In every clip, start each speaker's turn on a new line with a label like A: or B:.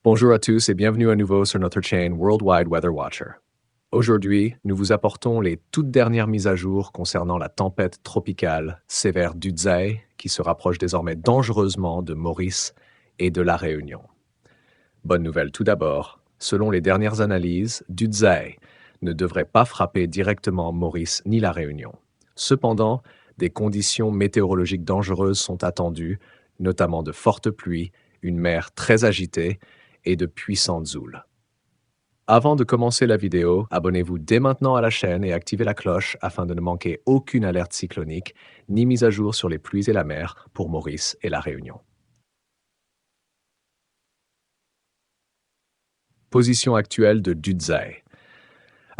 A: Bonjour à tous et bienvenue à nouveau sur notre chaîne Worldwide Weather Watcher. Aujourd'hui, nous vous apportons les toutes dernières mises à jour concernant la tempête tropicale sévère Dudzai qui se rapproche désormais dangereusement de Maurice et de la Réunion. Bonne nouvelle tout d'abord, selon les dernières analyses, Dudzai ne devrait pas frapper directement Maurice ni la Réunion. Cependant, des conditions météorologiques dangereuses sont attendues, notamment de fortes pluies, une mer très agitée et de puissantes houles. Avant de commencer la vidéo, abonnez-vous dès maintenant à la chaîne et activez la cloche afin de ne manquer aucune alerte cyclonique ni mise à jour sur les pluies et la mer pour Maurice et la Réunion. Position actuelle de Dudzai.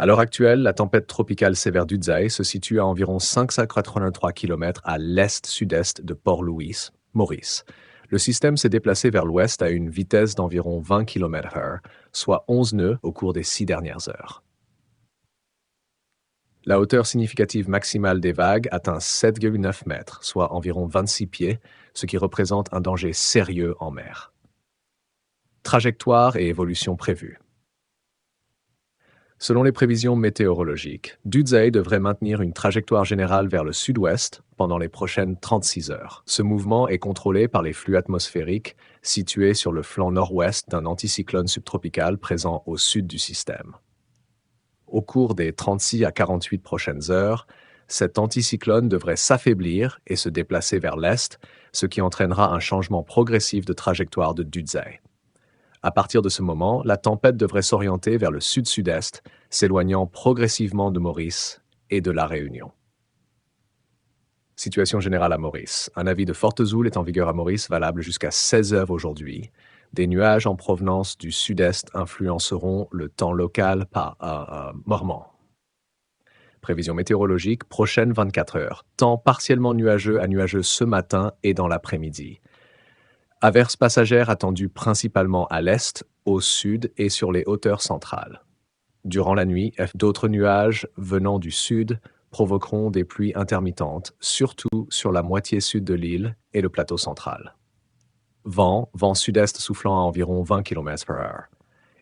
A: À l'heure actuelle, la tempête tropicale sévère Dudzai se situe à environ 583 km à l'est-sud-est de Port-Louis, Maurice. Le système s'est déplacé vers l'ouest à une vitesse d'environ 20 km/h, soit 11 nœuds au cours des 6 dernières heures. La hauteur significative maximale des vagues atteint 7,9 mètres, soit environ 26 pieds, ce qui représente un danger sérieux en mer. Trajectoire et évolution prévues. Selon les prévisions météorologiques, Dudzai devrait maintenir une trajectoire générale vers le sud-ouest pendant les prochaines 36 heures. Ce mouvement est contrôlé par les flux atmosphériques situés sur le flanc nord-ouest d'un anticyclone subtropical présent au sud du système. Au cours des 36 à 48 prochaines heures, cet anticyclone devrait s'affaiblir et se déplacer vers l'est, ce qui entraînera un changement progressif de trajectoire de Dudzai. À partir de ce moment, la tempête devrait s'orienter vers le sud-sud-est, s'éloignant progressivement de Maurice et de la Réunion. Situation générale à Maurice. Un avis de fortes houles est en vigueur à Maurice, valable jusqu'à 16 heures aujourd'hui. Des nuages en provenance du sud-est influenceront le temps local par Mormant. Prévision météorologique, prochaine 24 heures. Temps partiellement nuageux à nuageux ce matin et dans l'après-midi. Averses passagères attendues principalement à l'est, au sud et sur les hauteurs centrales. Durant la nuit, d'autres nuages venant du sud provoqueront des pluies intermittentes, surtout sur la moitié sud de l'île et le plateau central. Vent sud-est soufflant à environ 20 km/h.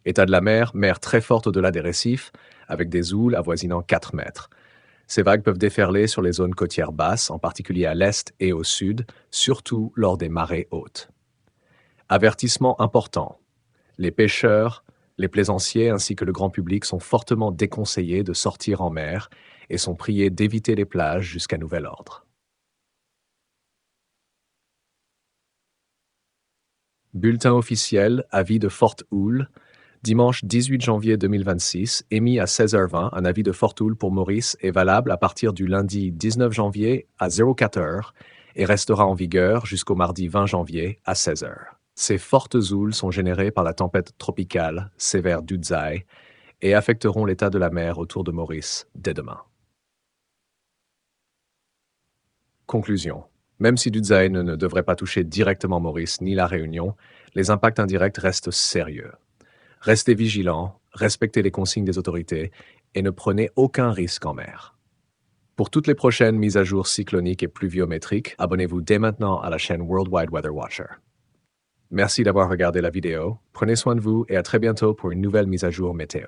A: État de la mer très forte au-delà des récifs, avec des houles avoisinant 4 mètres. Ces vagues peuvent déferler sur les zones côtières basses, en particulier à l'est et au sud, surtout lors des marées hautes. Avertissement important. Les pêcheurs, les plaisanciers ainsi que le grand public sont fortement déconseillés de sortir en mer et sont priés d'éviter les plages jusqu'à nouvel ordre. Bulletin officiel, avis de forte houle. Dimanche 18 janvier 2026, émis à 16h20, un avis de forte houle pour Maurice est valable à partir du lundi 19 janvier à 04h et restera en vigueur jusqu'au mardi 20 janvier à 16h. Ces fortes houles sont générées par la tempête tropicale sévère Dudzai et affecteront l'état de la mer autour de Maurice dès demain. Conclusion. Même si Dudzai ne devrait pas toucher directement Maurice ni la Réunion, les impacts indirects restent sérieux. Restez vigilants, respectez les consignes des autorités et ne prenez aucun risque en mer. Pour toutes les prochaines mises à jour cycloniques et pluviométriques, abonnez-vous dès maintenant à la chaîne Worldwide Weather Watcher. Merci d'avoir regardé la vidéo, prenez soin de vous et à très bientôt pour une nouvelle mise à jour météo.